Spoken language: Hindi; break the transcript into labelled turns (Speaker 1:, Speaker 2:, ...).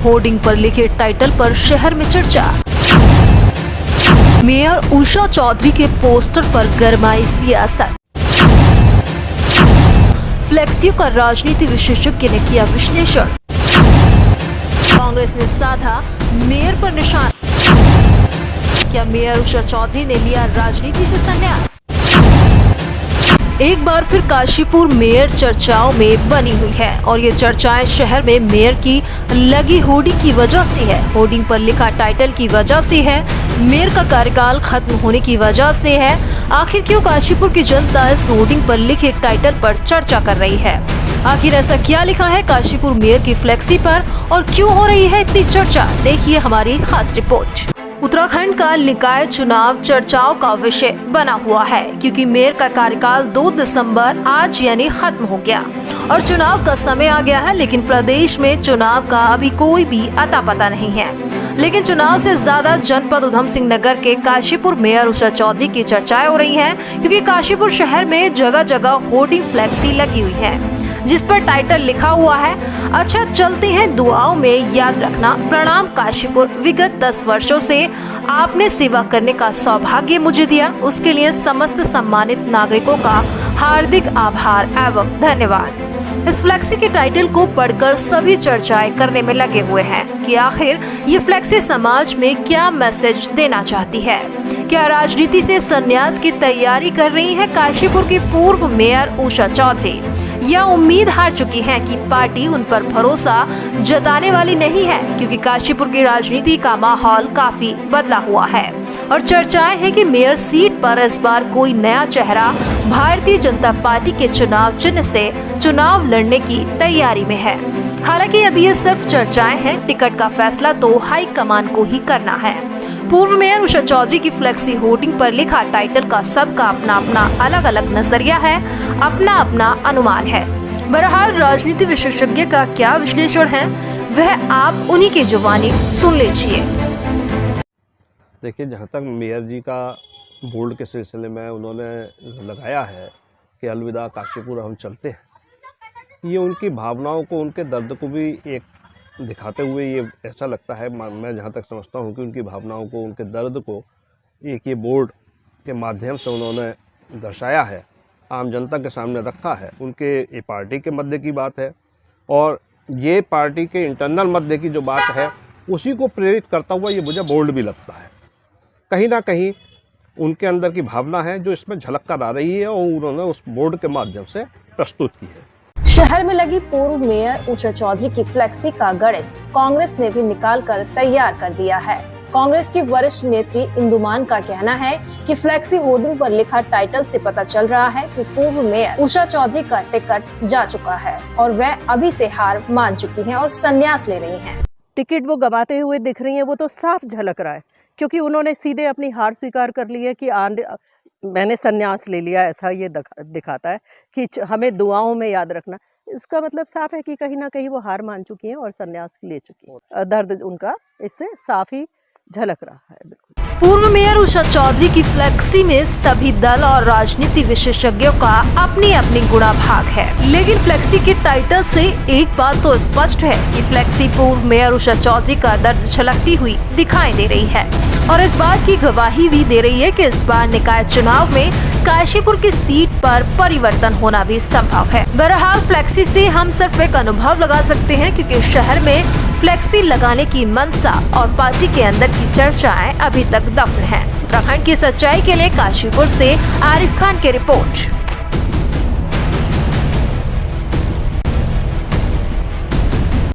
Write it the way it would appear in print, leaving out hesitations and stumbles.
Speaker 1: होर्डिंग पर लिखे टाइटल पर शहर में चर्चा। मेयर उषा चौधरी के पोस्टर पर गरमाई सियासत। फ्लेक्सियों का राजनीति विशेषज्ञ ने किया विश्लेषण। कांग्रेस ने साधा मेयर पर निशान। क्या मेयर उषा चौधरी ने लिया राजनीति से संन्यास? एक बार फिर काशीपुर मेयर चर्चाओं में बनी हुई है और ये चर्चाएं शहर में मेयर की लगी होर्डिंग की वजह से है, होर्डिंग पर लिखा टाइटल की वजह से है, मेयर का कार्यकाल खत्म होने की वजह से है। आखिर क्यों काशीपुर की जनता इस होर्डिंग पर लिखे टाइटल पर चर्चा कर रही है? आखिर ऐसा क्या लिखा है काशीपुर मेयर की फ्लेक्सी पर और क्यों हो रही है इतनी चर्चा? देखिए हमारी खास रिपोर्ट। उत्तराखंड का निकाय चुनाव चर्चाओं का विषय बना हुआ है क्योंकि मेयर का कार्यकाल 2 दिसंबर आज यानी खत्म हो गया और चुनाव का समय आ गया है, लेकिन प्रदेश में चुनाव का अभी कोई भी अता पता नहीं है। लेकिन चुनाव से ज्यादा जनपद उधम सिंह नगर के काशीपुर मेयर उषा चौधरी की चर्चाएं हो रही हैं क्योंकि काशीपुर शहर में जगह जगह होर्डिंग फ्लेक्सी लगी हुई है जिस पर टाइटल लिखा हुआ है, अच्छा चलते हैं दुआओं में याद रखना, प्रणाम काशीपुर, विगत 10 वर्षों से आपने सेवा करने का सौभाग्य मुझे दिया, उसके लिए समस्त सम्मानित नागरिकों का हार्दिक आभार एवं धन्यवाद। इस फ्लेक्सी के टाइटल को पढ़कर सभी चर्चाएं करने में लगे हुए हैं कि आखिर ये फ्लेक्सी समाज में क्या मैसेज देना चाहती है। क्या राजनीति से संन्यास की तैयारी कर रही है काशीपुर की पूर्व मेयर उषा चौधरी, या उम्मीद हार चुकी हैं कि पार्टी उन पर भरोसा जताने वाली नहीं है क्योंकि काशीपुर की राजनीति का माहौल काफी बदला हुआ है और चर्चाएं हैं कि मेयर सीट पर इस बार कोई नया चेहरा भारतीय जनता पार्टी के चुनाव चिन्ह से चुनाव लड़ने की तैयारी में है। हालांकि अभी ये सिर्फ चर्चाएं हैं, टिकट का फैसला तो हाई कमान को ही करना है। पूर्व मेयर उषा चौधरी की फ्लेक्सी होर्डिंग पर लिखा टाइटल का सबका अपना अपना अलग अलग नजरिया है, अपना अपना अनुमान है। बहरहाल राजनीति विशेषज्ञ का क्या विश्लेषण है वह आप उन्हीं की जुबानी सुन लीजिए।
Speaker 2: देखिए, जहाँ तक मेयर जी का बोर्ड के सिलसिले में उन्होंने लगाया है कि अलविदा काशीपुर हम चलते हैं, ये उनकी भावनाओं को, उनके दर्द को भी एक दिखाते हुए ये ऐसा लगता है, मैं जहाँ तक समझता हूँ कि उनकी भावनाओं को, उनके दर्द को एक ये बोर्ड के माध्यम से उन्होंने दर्शाया है, आम जनता के सामने रखा है। उनके ये पार्टी के मध्य की बात है और ये पार्टी के इंटरनल मध्य की जो बात है उसी को प्रेरित करता हुआ ये मुझे बोल्ड भी लगता है। कहीं ना कहीं उनके अंदर की भावना है जो इसमें झलक कर आ रही है और उन्होंने उस बोर्ड के माध्यम से प्रस्तुत की है।
Speaker 3: शहर में लगी पूर्व मेयर उषा चौधरी की फ्लेक्सी का गणित कांग्रेस ने भी निकाल कर तैयार कर दिया है। कांग्रेस की वरिष्ठ नेत्री इंदुमान का कहना है कि फ्लेक्सी होर्डिंग पर लिखा टाइटल से पता चल रहा है कि पूर्व मेयर उषा चौधरी का टिकट जा चुका है और वह अभी से हार मान चुकी हैं और संन्यास ले रही हैं।
Speaker 4: टिकट वो गवाते हुए दिख रही है, वो तो साफ झलक रहा है क्योंकि उन्होंने सीधे अपनी हार स्वीकार कर ली है कि मैंने संन्यास ले लिया, ऐसा ये दिखाता है कि हमें दुआओं में याद रखना। इसका मतलब साफ है कि कहीं ना कहीं वो हार मान चुकी हैं और संन्यास ले चुकी हैं। दर्द उनका इससे साफ ही झलक रहा है। बिल्कुल।
Speaker 1: पूर्व मेयर उषा चौधरी की फ्लेक्सी में सभी दल और राजनीति विशेषज्ञों का अपनी अपनी गुणा भाग है, लेकिन फ्लेक्सी के टाइटल से एक बात तो स्पष्ट है कि फ्लेक्सी पूर्व मेयर उषा चौधरी का दर्द झलकती हुई दिखाई दे रही है और इस बात की गवाही भी दे रही है कि इस बार निकाय चुनाव में काशीपुर की सीट पर परिवर्तन होना भी संभव है। बहरहाल फ्लेक्सी से हम सिर्फ एक अनुभव लगा सकते हैं क्योंकि शहर में फ्लेक्सी लगाने की मंशा और पार्टी के अंदर की चर्चाएं अभी तक दफन है। उत्तराखंड की सच्चाई के लिए काशीपुर से आरिफ खान की रिपोर्ट।